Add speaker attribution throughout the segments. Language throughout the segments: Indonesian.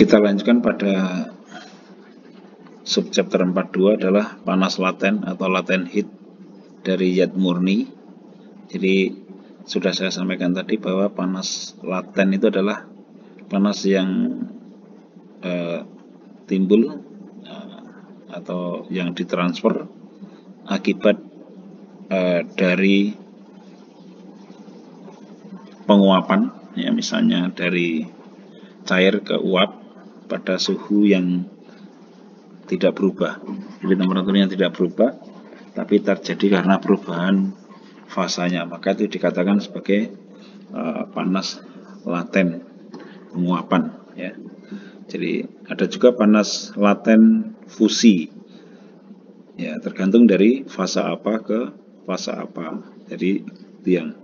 Speaker 1: Kita lanjutkan pada subchapter 42 adalah panas laten atau latent heat dari zat murni. Jadi sudah saya sampaikan tadi bahwa panas laten itu adalah panas yang timbul atau yang ditransfer akibat dari penguapan, ya, misalnya dari cair ke uap pada suhu yang tidak berubah. Jadi temperaturnya tidak berubah, tapi terjadi karena perubahan fasanya, maka itu dikatakan sebagai panas laten, penguapan, ya. Jadi ada juga panas laten fusi, ya, tergantung dari fase apa ke fase apa. Jadi itu yang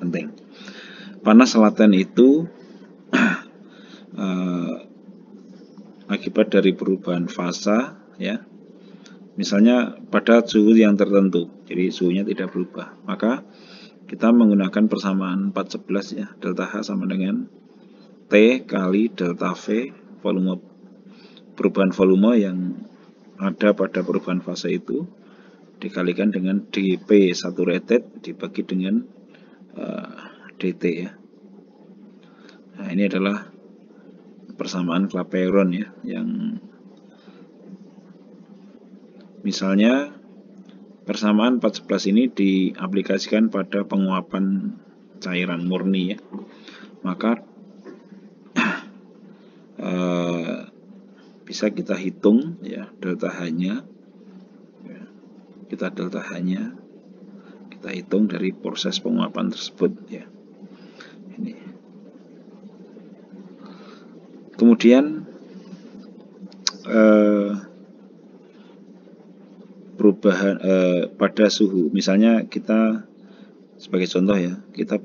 Speaker 1: penting. Panas laten itu akibat dari perubahan fasa, ya. Misalnya pada suhu yang tertentu, jadi suhunya tidak berubah, maka kita menggunakan persamaan 411, ya. Delta H sama dengan T kali delta V, volume, perubahan volume yang ada pada perubahan fase itu, dikalikan dengan dP saturated dibagi dengan dt, ya. Nah, ini adalah persamaan Clapeyron, ya, yang misalnya persamaan 411 ini diaplikasikan pada penguapan cairan murni, ya, maka bisa kita hitung, ya, delta H-nya, ya, kita hitung dari proses penguapan tersebut, ya. Ini. Kemudian perubahan pada suhu, misalnya kita sebagai contoh, ya, kita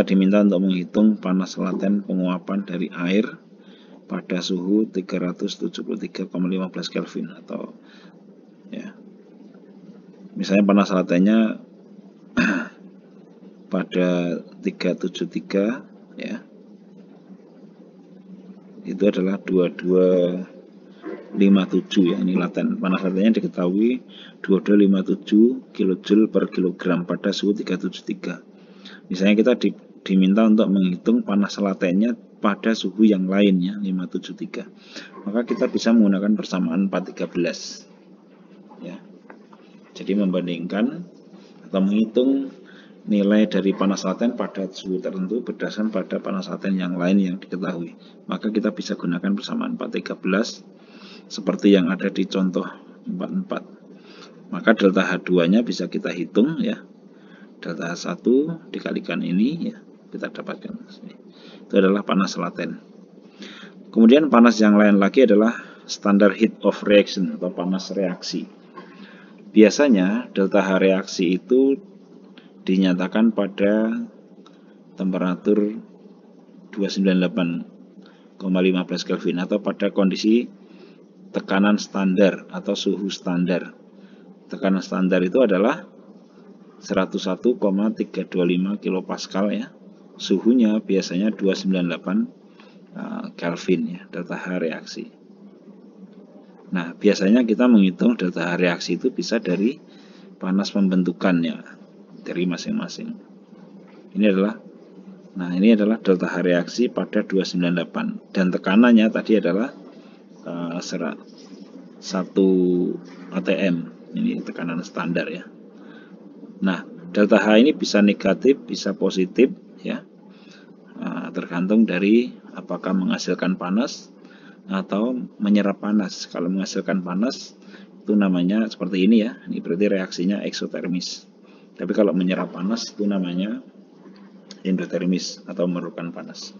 Speaker 1: diminta untuk menghitung panas laten penguapan dari air pada suhu 373,15 Kelvin, atau, ya, misalnya panas latennya pada 373, ya, itu adalah 2257, ya, ini laten. Panas latennya diketahui 2257 kJ per kilogram pada suhu 373. Misalnya kita diminta untuk menghitung panas latennya pada suhu yang lainnya 573, maka kita bisa menggunakan persamaan 413, ya. Jadi membandingkan atau menghitung nilai dari panas laten pada suhu tertentu berdasarkan pada panas laten yang lain yang diketahui, maka kita bisa gunakan persamaan 413 seperti yang ada di contoh 44. Maka delta H2 nya bisa kita hitung, ya, delta H1 dikalikan ini, ya, kita dapatkan itu adalah panas laten. Kemudian panas yang lain lagi adalah standard heat of reaction atau panas reaksi. Biasanya delta H reaksi itu dinyatakan pada temperatur 298,15 Kelvin atau pada kondisi tekanan standar atau suhu standar. Tekanan standar itu adalah 101,325 kilopascal, ya. Suhunya biasanya 298 Kelvin, ya, delta H reaksi. Nah, biasanya kita menghitung delta H reaksi itu bisa dari panas pembentukannya dari masing-masing. Ini adalah delta H reaksi pada 298 dan tekanannya tadi adalah 1 atm. Ini tekanan standar, ya. Nah, delta H ini bisa negatif, bisa positif, ya, tergantung dari apakah menghasilkan panas atau menyerap panas. Kalau menghasilkan panas itu namanya seperti ini, ya, ini berarti reaksinya eksotermis. Tapi kalau menyerap panas itu namanya endotermis atau memerlukan panas.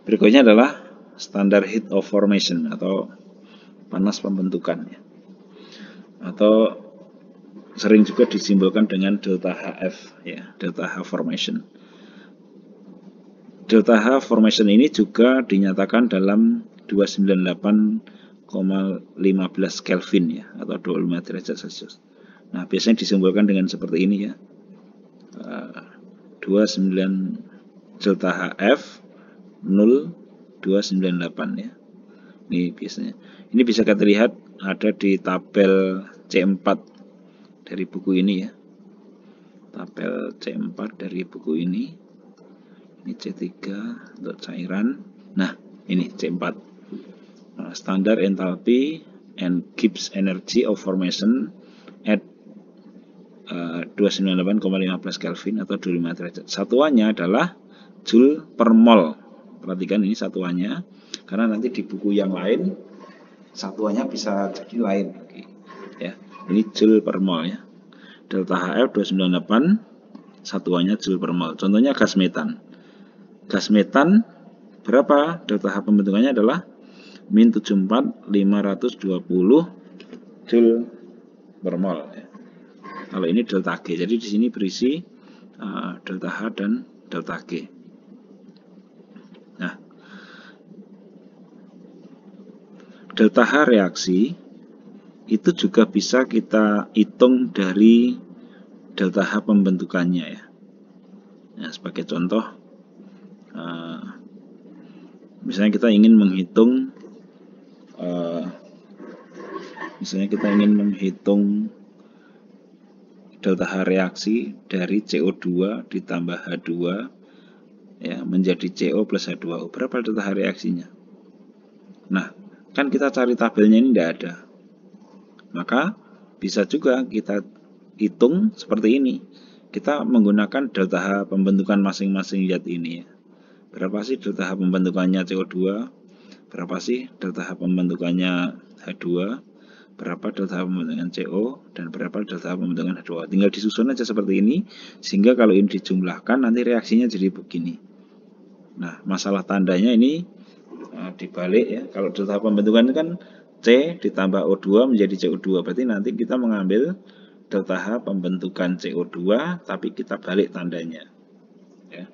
Speaker 1: Berikutnya adalah standard heat of formation atau panas pembentukan, ya, atau sering juga disimbolkan dengan delta HF, ya, delta H formation. Delta H formation ini juga dinyatakan dalam 298,15 Kelvin, ya, atau 25 derajat Celcius. Nah, biasanya disimbolkan dengan seperti ini, ya, 29 delta HF 0,298 ya. Ini biasanya. Ini bisa kita lihat ada di tabel C4 dari buku ini ya. Tabel C4 dari buku ini. Ini C3 untuk cairan. Nah, ini C4. Standard enthalpy and Gibbs energy of formation at 298,15 Kelvin atau 25 derajat. Satuannya adalah Joule per mol. Perhatikan ini satuannya, karena nanti di buku yang lain satuannya bisa jadi lain. Ya, ini Joule per mol ya. Delta HF 298, satuannya Joule per mol. Contohnya gas metan. Gas metan berapa? Delta H pembentukannya adalah min 74,520 Joule per mol ya. Kalau ini delta G, jadi di sini berisi delta H dan delta G. Nah, delta H reaksi itu juga bisa kita hitung dari delta H pembentukannya ya. Nah, sebagai contoh, misalnya kita ingin menghitung, delta H reaksi dari CO2 ditambah H2 ya, menjadi CO plus H2O. Berapa delta H reaksinya? Nah, kan kita cari tabelnya ini tidak ada. Maka bisa juga kita hitung seperti ini. Kita menggunakan delta H pembentukan masing-masing zat ini ya. Berapa sih delta H pembentukannya CO2? Berapa sih delta H pembentukannya H2? Berapa delta H pembentukan CO, dan berapa delta H pembentukan H2O. Tinggal disusun aja seperti ini, sehingga kalau ini dijumlahkan nanti reaksinya jadi begini. Nah, masalah tandanya ini dibalik ya. Kalau delta H pembentukan kan C ditambah O2 menjadi CO2, berarti nanti kita mengambil delta H pembentukan CO2 tapi kita balik tandanya ya.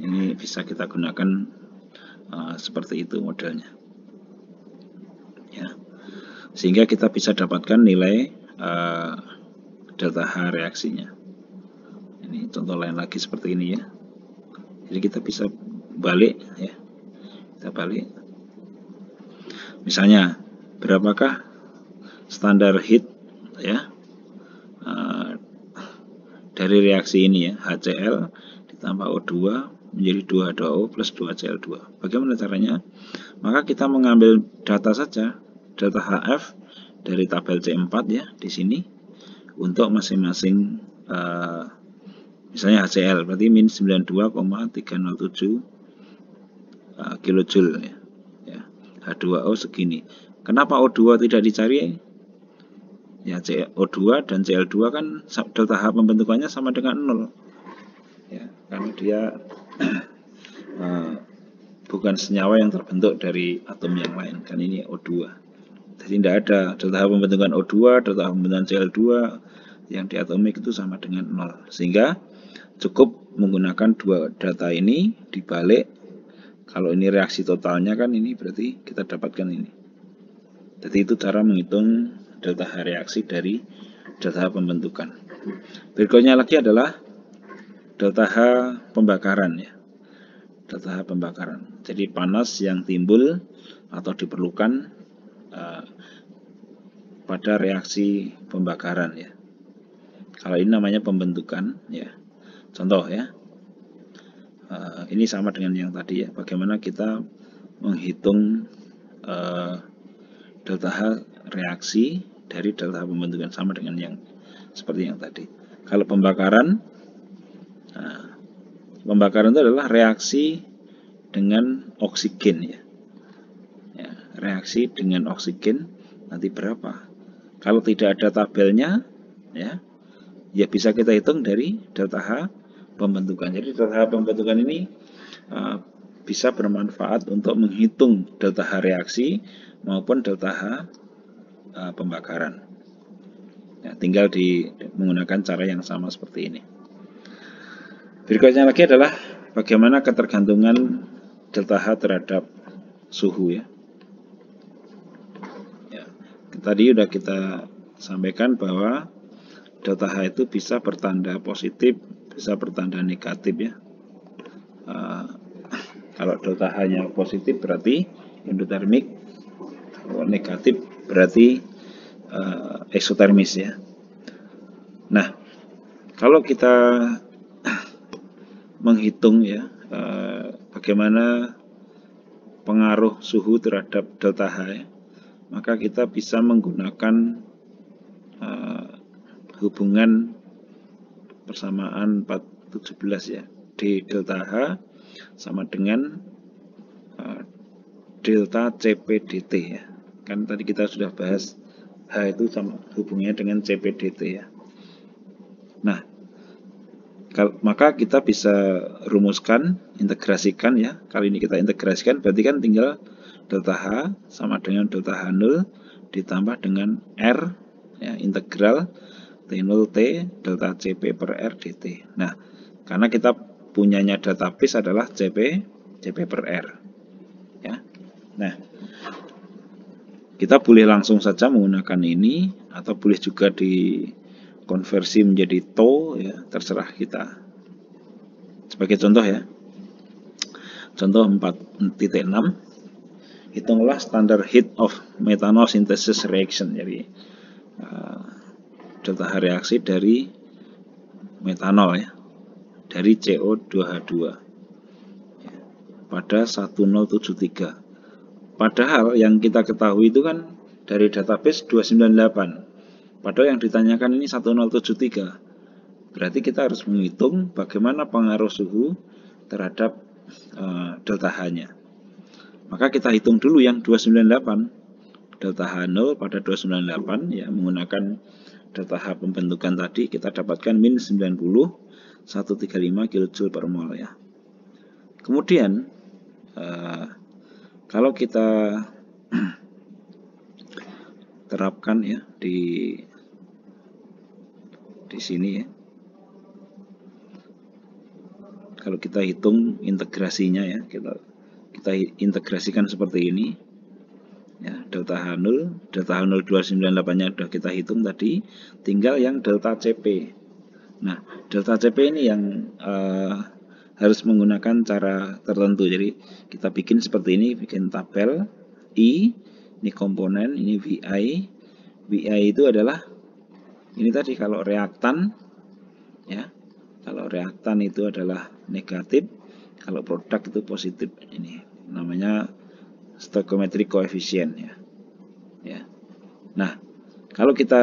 Speaker 1: Ini bisa kita gunakan seperti itu modelnya ya, sehingga kita bisa dapatkan nilai delta H reaksinya. Ini contoh lain lagi seperti ini ya. Jadi kita bisa balik ya, kita balik. Misalnya berapakah standar heat ya dari reaksi ini ya, HCl ditambah O2 menjadi 2H2O plus 2Cl2. Bagaimana caranya? Maka kita mengambil data saja, delta HF dari tabel C4 ya di sini untuk masing-masing misalnya HCl berarti min 92,307 kilojoule ya. H2O segini. Kenapa O2 tidak dicari? Ya, O2 dan Cl2 kan delta H pembentukannya sama dengan 0 ya, karena dia bukan senyawa yang terbentuk dari atom yang lain, kan ini O2. Jadi tidak ada delta H pembentukan O2, delta H pembentukan Cl2 yang diatomik itu sama dengan 0. Sehingga cukup menggunakan dua data ini dibalik. Kalau ini reaksi totalnya kan ini berarti kita dapatkan ini. Jadi itu cara menghitung delta H reaksi dari delta H pembentukan. Berikutnya lagi adalah delta H pembakaran ya. Delta H pembakaran. Jadi panas yang timbul atau diperlukan pada reaksi pembakaran ya. Kalau ini namanya pembentukan ya. Contoh ya. Ini sama dengan yang tadi ya. Bagaimana kita menghitung delta H reaksi dari delta H pembentukan, sama dengan yang seperti yang tadi. Kalau pembakaran, pembakaran itu adalah reaksi dengan oksigen ya. Reaksi dengan oksigen nanti berapa? Kalau tidak ada tabelnya ya bisa kita hitung dari delta H pembentukan. Jadi delta H pembentukan ini bisa bermanfaat untuk menghitung delta H reaksi maupun delta H pembakaran. Ya, tinggal menggunakan cara yang sama seperti ini. Berikutnya lagi adalah bagaimana ketergantungan delta H terhadap suhu ya. Tadi sudah kita sampaikan bahwa delta H itu bisa bertanda positif, bisa bertanda negatif ya. Kalau Kalau delta H-nya positif berarti endotermik, kalau negatif berarti eksotermis ya. Nah, kalau kita menghitung ya bagaimana pengaruh suhu terhadap delta H ya, maka kita bisa menggunakan hubungan persamaan 417 ya. D delta H sama dengan delta CP dt ya. Kan tadi kita sudah bahas H itu sama hubungannya dengan CP dt ya. Nah, maka kita bisa rumuskan, integrasikan ya. Kali ini kita integrasikan, berarti kan tinggal delta H sama dengan delta H0 ditambah dengan R ya, integral T0 T delta CP per R dt. Nah, karena kita punyanya database adalah CP per R ya. Nah, kita boleh langsung saja menggunakan ini atau boleh juga dikonversi menjadi TO ya, terserah kita. Sebagai contoh ya, contoh 4.6, hitunglah standard heat of methanol synthesis reaction. Jadi delta H reaksi dari metanol ya, dari CO2H2 ya, pada 1073. Padahal yang kita ketahui itu kan dari database 298, padahal yang ditanyakan ini 1073. Berarti kita harus menghitung bagaimana pengaruh suhu terhadap delta H-nya. Maka kita hitung dulu yang 298, delta H0 pada 298 ya, menggunakan delta H pembentukan tadi kita dapatkan min 90 135 kJ per mol ya. Kemudian kalau kita terapkan ya di sini ya, kalau kita hitung integrasinya ya, kita integrasikan seperti ini ya, delta H0 298-nya sudah kita hitung tadi, tinggal yang delta CP. Nah, delta CP ini yang harus menggunakan cara tertentu. Jadi kita bikin seperti ini, bikin tabel I, ini komponen, ini VI. VI itu adalah ini tadi, kalau reaktan ya, kalau reaktan itu adalah negatif, kalau produk itu positif. Ini namanya stoichiometric coefficient ya. Nah, kalau kita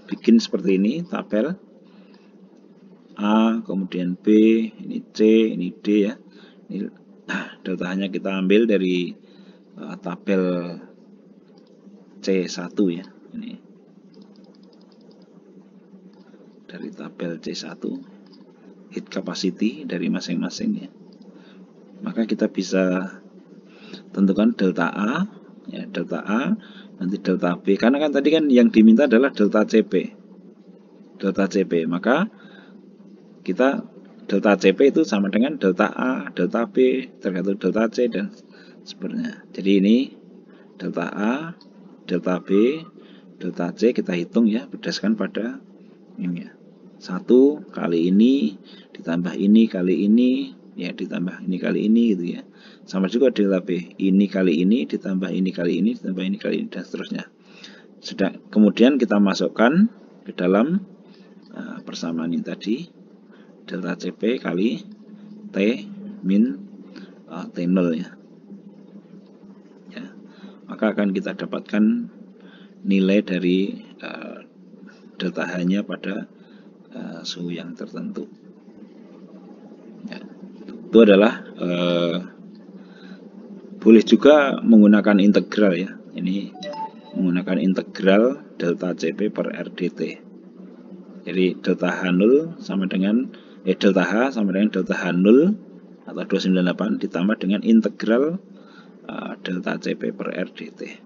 Speaker 1: bikin seperti ini tabel A, kemudian B, ini C, ini D ya. Ini delta-nya kita ambil dari tabel C1 ya. Ini dari tabel C1 heat capacity dari masing-masing ya. Maka kita bisa tentukan delta A ya, delta A, nanti delta B, karena kan tadi kan yang diminta adalah delta CP. Maka kita delta CP itu sama dengan delta A, delta B, tergantung delta C dan sebenarnya. Jadi ini delta A, delta B, delta C kita hitung ya berdasarkan pada ini ya. 1 kali ini ditambah ini kali ini ya, ditambah ini kali ini gitu ya. Sama juga delta B, ini kali ini ditambah ini kali ini ditambah ini kali ini dan seterusnya. Kemudian kita masukkan ke dalam persamaan ini tadi, delta CP kali T min T0 ya. Maka akan kita dapatkan nilai dari delta H-nya pada suhu yang tertentu ya. Itu adalah boleh juga menggunakan integral ya. Ini menggunakan integral delta CP per R dt. Jadi delta H0 sama dengan delta H sama dengan delta H0 atau 298 ditambah dengan integral delta CP per R dt.